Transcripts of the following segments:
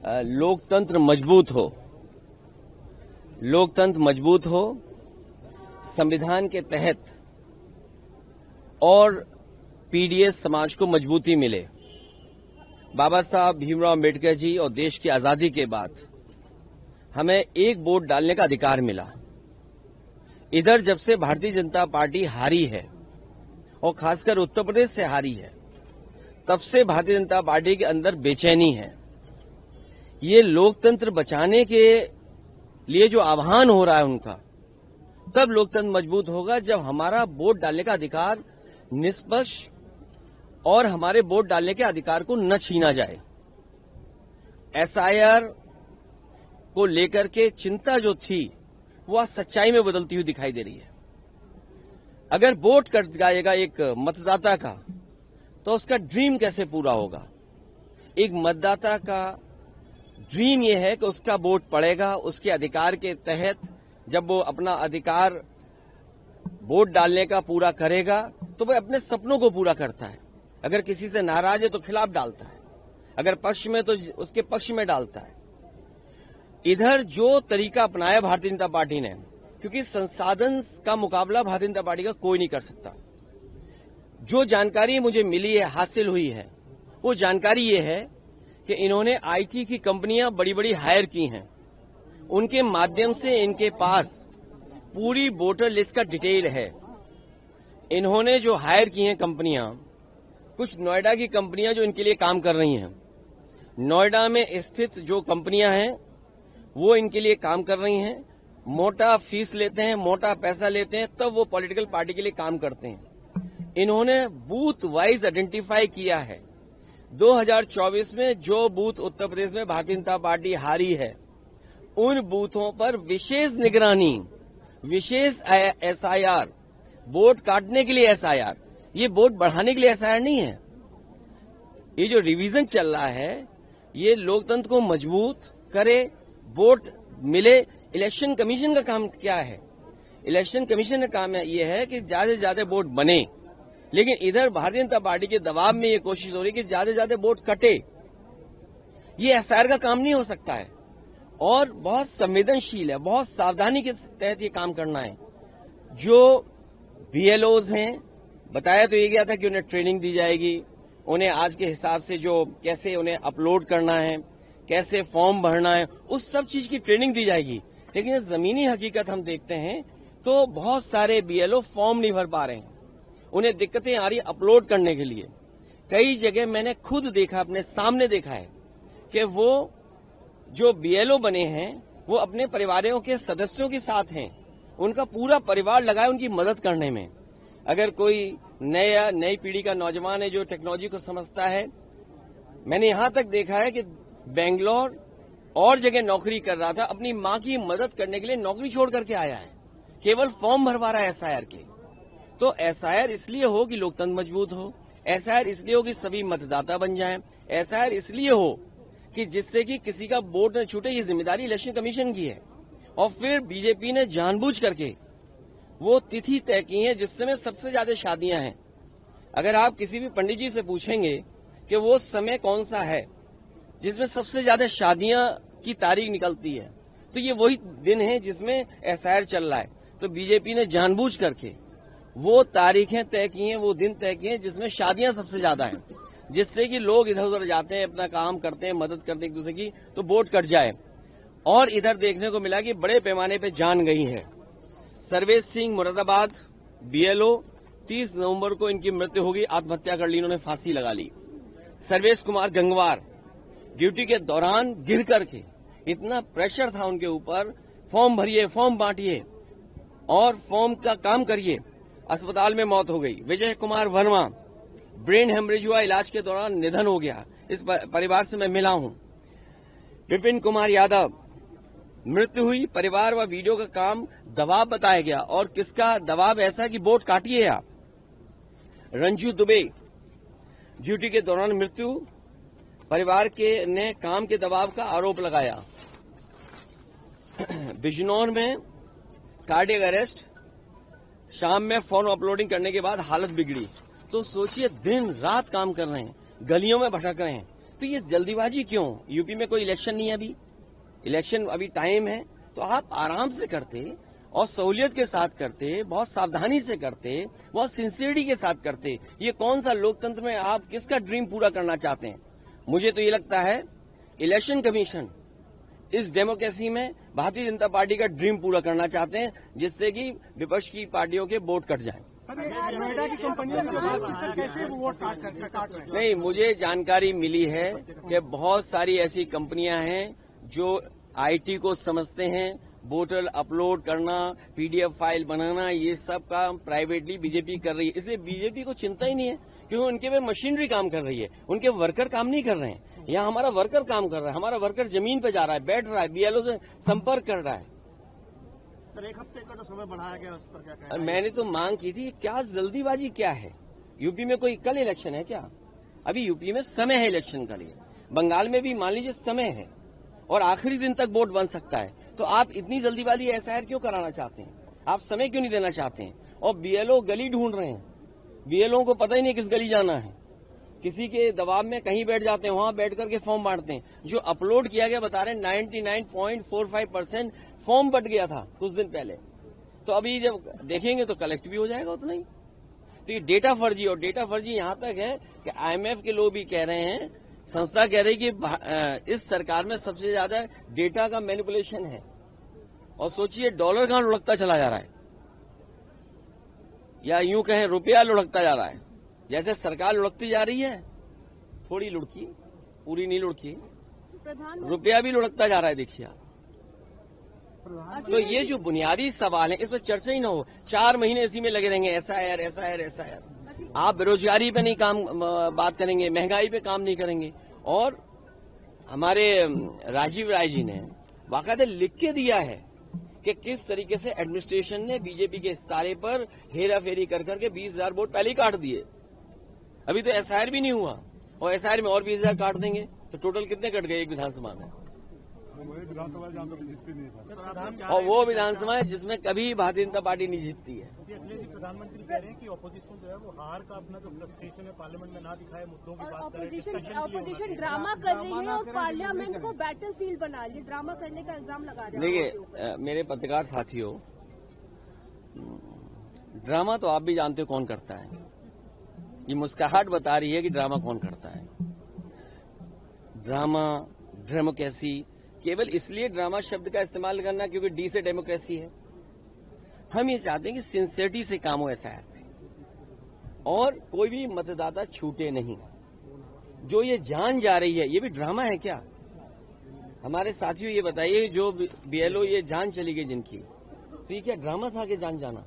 लोकतंत्र मजबूत हो, लोकतंत्र मजबूत हो, संविधान के तहत और पीडीएस समाज को मजबूती मिले। बाबा साहब भीमराव अम्बेडकर जी और देश की आजादी के बाद हमें एक वोट डालने का अधिकार मिला। इधर जब से भारतीय जनता पार्टी हारी है और खासकर उत्तर प्रदेश से हारी है, तब से भारतीय जनता पार्टी के अंदर बेचैनी है। ये लोकतंत्र बचाने के लिए जो आह्वान हो रहा है उनका, तब लोकतंत्र मजबूत होगा जब हमारा वोट डालने का अधिकार निष्पक्ष और हमारे वोट डालने के अधिकार को न छीना जाए। एसआईआर को लेकर के चिंता जो थी वो आज सच्चाई में बदलती हुई दिखाई दे रही है। अगर वोट कट जाएगा एक मतदाता का, तो उसका ड्रीम कैसे पूरा होगा? एक मतदाता का ड्रीम यह है कि उसका वोट पड़ेगा, उसके अधिकार के तहत जब वो अपना अधिकार वोट डालने का पूरा करेगा तो वह अपने सपनों को पूरा करता है। अगर किसी से नाराज है तो खिलाफ डालता है, अगर पक्ष में तो उसके पक्ष में डालता है। इधर जो तरीका अपनाया भारतीय जनता पार्टी ने, क्योंकि संसाधन का मुकाबला भारतीय जनता पार्टी का कोई नहीं कर सकता। जो जानकारी मुझे मिली है, हासिल हुई है, वो जानकारी ये है कि इन्होंने आईटी की कंपनियां बड़ी बड़ी हायर की हैं। उनके माध्यम से इनके पास पूरी वोटर लिस्ट का डिटेल है। इन्होंने जो हायर की हैं कंपनियां, कुछ नोएडा की कंपनियां जो इनके लिए काम कर रही हैं, नोएडा में स्थित जो कंपनियां हैं वो इनके लिए काम कर रही हैं। मोटा फीस लेते हैं, मोटा पैसा लेते हैं, तब वो पॉलिटिकल पार्टी के लिए काम करते हैं। इन्होंने बूथ वाइज आइडेंटिफाई किया है। 2024 में जो बूथ उत्तर प्रदेश में भारतीय जनता पार्टी हारी है, उन बूथों पर विशेष निगरानी, विशेष एसआईआर, वोट काटने के लिए एसआईआर, ये वोट बढ़ाने के लिए एसआईआर नहीं है। ये जो रिवीजन चल रहा है, ये लोकतंत्र को मजबूत करे, वोट मिले। इलेक्शन कमीशन का काम क्या है? इलेक्शन कमीशन का काम ये है कि ज्यादा से ज्यादा वोट बने, लेकिन इधर भारतीय जनता पार्टी के दबाव में ये कोशिश हो रही है कि ज्यादा से ज्यादा वोट कटे। ये एसआईआर का काम नहीं हो सकता है और बहुत संवेदनशील है, बहुत सावधानी के तहत ये काम करना है। जो बीएलओज हैं, बताया तो ये गया था कि उन्हें ट्रेनिंग दी जाएगी, उन्हें आज के हिसाब से जो कैसे उन्हें अपलोड करना है, कैसे फॉर्म भरना है, उस सब चीज की ट्रेनिंग दी जाएगी। लेकिन जमीनी हकीकत हम देखते हैं तो बहुत सारे बीएलओ फॉर्म नहीं भर पा रहे हैं, उन्हें दिक्कतें आ रही अपलोड करने के लिए। कई जगह मैंने खुद देखा, अपने सामने देखा है कि वो जो बीएलओ बने हैं वो अपने परिवारों के सदस्यों के साथ हैं, उनका पूरा परिवार लगा है उनकी मदद करने में। अगर कोई नई पीढ़ी का नौजवान है जो टेक्नोलॉजी को समझता है, मैंने यहां तक देखा है कि बेंगलोर और जगह नौकरी कर रहा था, अपनी मां की मदद करने के लिए नौकरी छोड़ करके आया है, केवल फॉर्म भरवा रहा है एसआईआर के। तो एसआईआर इसलिए हो कि लोकतंत्र मजबूत हो, एसआईआर इसलिए हो कि सभी मतदाता बन जाएं, एसआईआर इसलिए हो कि जिससे कि किसी का वोट न छूटे। ये जिम्मेदारी इलेक्शन कमीशन की है। और फिर बीजेपी ने जानबूझ करके वो तिथि तय की है जिस समय सबसे ज्यादा शादियां हैं। अगर आप किसी भी पंडित जी से पूछेंगे कि वो समय कौन सा है जिसमें सबसे ज्यादा शादियां की तारीख निकलती है, तो ये वही दिन है जिसमें एसआईआर चल रहा है। तो बीजेपी ने जानबूझ करके वो तारीखें तय की हैं, वो दिन तय किए हैं जिसमें शादियां सबसे ज्यादा हैं, जिससे कि लोग इधर उधर जाते हैं, अपना काम करते हैं, मदद करते हैं एक दूसरे की, तो वोट कट जाए। और इधर देखने को मिला कि बड़े पैमाने पे जान गई है। सर्वेश सिंह मुरादाबाद बीएलओ, 30 नवंबर को इनकी मृत्यु होगी, आत्महत्या कर ली, इन्होंने फांसी लगा ली। सर्वेश कुमार गंगवार ड्यूटी के दौरान गिर करके, इतना प्रेशर था उनके ऊपर, फॉर्म भरिए, फॉर्म बांटिए और फॉर्म का काम करिए, अस्पताल में मौत हो गई। विजय कुमार वर्मा ब्रेन हेमरेज हुआ, इलाज के दौरान निधन हो गया। इस परिवार से मैं मिला हूं। विपिन कुमार यादव मृत्यु हुई, परिवार व वीडियो का काम दबाव बताया गया। और किसका दबाव? ऐसा कि वोट काटिए आप। रंजू दुबे ड्यूटी के दौरान मृत्यु, परिवार के ने काम के दबाव का आरोप लगाया। बिजनौर में कार्डियक अरेस्ट, शाम में फॉर्म अपलोडिंग करने के बाद हालत बिगड़ी। तो सोचिए, दिन रात काम कर रहे हैं, गलियों में भटक रहे हैं, तो ये जल्दीबाजी क्यों? यूपी में कोई इलेक्शन नहीं है अभी, इलेक्शन अभी टाइम है, तो आप आराम से करते और सहूलियत के साथ करते, बहुत सावधानी से करते, बहुत सिंसियरिटी के साथ करते। ये कौन सा लोकतंत्र में आप किसका ड्रीम पूरा करना चाहते हैं? मुझे तो ये लगता है इलेक्शन कमीशन इस डेमोक्रेसी में भारतीय जनता पार्टी का ड्रीम पूरा करना चाहते हैं, जिससे कि विपक्ष की पार्टियों के वोट कट जाएं। नोएडा की कंपनियों के बाद सर कैसे वोट काट रहे हैं? नहीं, मुझे जानकारी मिली है कि बहुत सारी ऐसी कंपनियां हैं जो आईटी को समझते हैं, वोटर अपलोड करना, पीडीएफ फाइल बनाना, ये सब काम प्राइवेटली बीजेपी कर रही है। इसलिए बीजेपी को चिंता ही नहीं है, क्योंकि उनके में मशीनरी काम कर रही है, उनके वर्कर काम नहीं कर रहे हैं। यहाँ हमारा वर्कर काम कर रहा है, हमारा वर्कर जमीन पे जा रहा है, बैठ रहा है, बीएलओ से संपर्क कर रहा है। सर 1 हफ्ते का तो समय बढ़ाया गया, उस पर क्या कहना है? मैंने तो मांग की थी, क्या जल्दीबाजी क्या है? यूपी में कोई कल इलेक्शन है क्या? अभी यूपी में समय है इलेक्शन का लिए, बंगाल में भी मान लीजिए समय है और आखिरी दिन तक वोट बन सकता है। तो आप इतनी जल्दीबाजी एसआईआर क्यों कराना चाहते हैं? आप समय क्यों नहीं देना चाहते हैं? और बीएलओ गली ढूंढ रहे हैं, बीएलओ को पता ही नहीं किस गली जाना है, किसी के दबाव में कहीं बैठ जाते हैं, वहां बैठ करके फॉर्म बांटते हैं। जो अपलोड किया गया बता रहे हैं 99.45% फॉर्म बट गया था कुछ दिन पहले। तो अभी जब देखेंगे तो कलेक्ट भी हो जाएगा उतना ही। तो ये डेटा फर्जी, और डेटा फर्जी यहां तक है कि आईएमएफ के लोग भी कह रहे हैं, संस्था कह रही कि इस सरकार में सबसे ज्यादा डेटा का मैनिपुलेशन है। और सोचिए डॉलर कहां लुढ़कता चला जा रहा है, या यूं कहें रुपया लुढ़कता जा रहा है। जैसे सरकार लुढ़कती जा रही है, थोड़ी लुढ़की, पूरी नहीं लुढ़की, रुपया भी लुढ़कता जा रहा है। देखिए आप, तो ये जो बुनियादी सवाल है, इस पर चर्चा ही ना हो। 4 महीने इसी में लगे रहेंगे, एसआईआर एसआईआर एसआईआर। आप बेरोजगारी पे नहीं बात करेंगे, महंगाई पे काम नहीं करेंगे। और हमारे राजीव राय जी ने बाकायदा लिख के दिया है कि किस तरीके से एडमिनिस्ट्रेशन ने बीजेपी के सारे पर हेरा फेरी कर करके 20,000 वोट पहले ही काट दिए। अभी तो एसआईआर भी नहीं हुआ, और एसआईआर में और 20,000 काट देंगे, तो टोटल कितने कट गए एक विधानसभा में? और वो विधानसभा है जिसमें कभी भारतीय जनता पार्टी नहीं जीतती है। प्रधानमंत्री कह रहे हैं कि ऑपोजिशन जो है वो हार का अपना जो फ्रस्ट्रेशन है पार्लियामेंट में ना दिखाए, मुद्दों की बात करे। ऑपोजिशन ड्रामा कर रही है और पार्लियामेंट को बैटलफील्ड बना लिया, ड्रामा करने का इल्जाम लगा रहे हैं। देखिए मेरे पत्रकार साथियों, ड्रामा तो आप भी जानते हो कौन करता है। ये मुस्कुराहट बता रही है कि ड्रामा कौन करता है। ड्रामा, डेमोक्रेसी, केवल इसलिए ड्रामा शब्द का इस्तेमाल करना क्योंकि डी से डेमोक्रेसी है। हम ये चाहते हैं कि सिंसियरिटी से काम हो एसआईआर पे, और कोई भी मतदाता छूटे नहीं। जो ये जान जा रही है, ये भी ड्रामा है क्या? हमारे साथियों ये बताइए, जो बीएलओ ये जान चली गई जिनकी, तो ये क्या ड्रामा था कि जान जाना?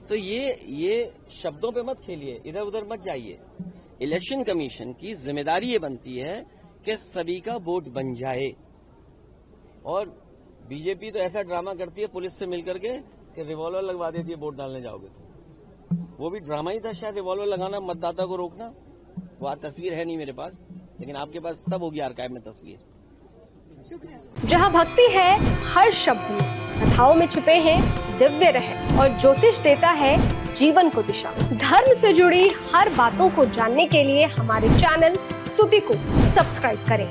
तो ये शब्दों पे मत खेलिए, इधर उधर मत जाइए। इलेक्शन कमीशन की जिम्मेदारी ये बनती है कि सभी का वोट बन जाए। और बीजेपी तो ऐसा ड्रामा करती है पुलिस से मिलकर के कि रिवॉल्वर लगवा देती है वोट डालने जाओगे तो। वो भी ड्रामा ही था शायद, रिवॉल्वर लगाना, मतदाता को रोकना। वो आज तस्वीर है नहीं मेरे पास, लेकिन आपके पास सब होगी आर्काइव में तस्वीर। जहाँ भक्ति है हर शब्द में, कथाओं में छिपे हैं दिव्य रहस्य, और ज्योतिष देता है जीवन को दिशा। धर्म से जुड़ी हर बातों को जानने के लिए हमारे चैनल स्तुति को सब्सक्राइब करें।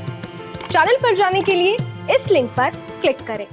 चैनल पर जाने के लिए इस लिंक पर क्लिक करें।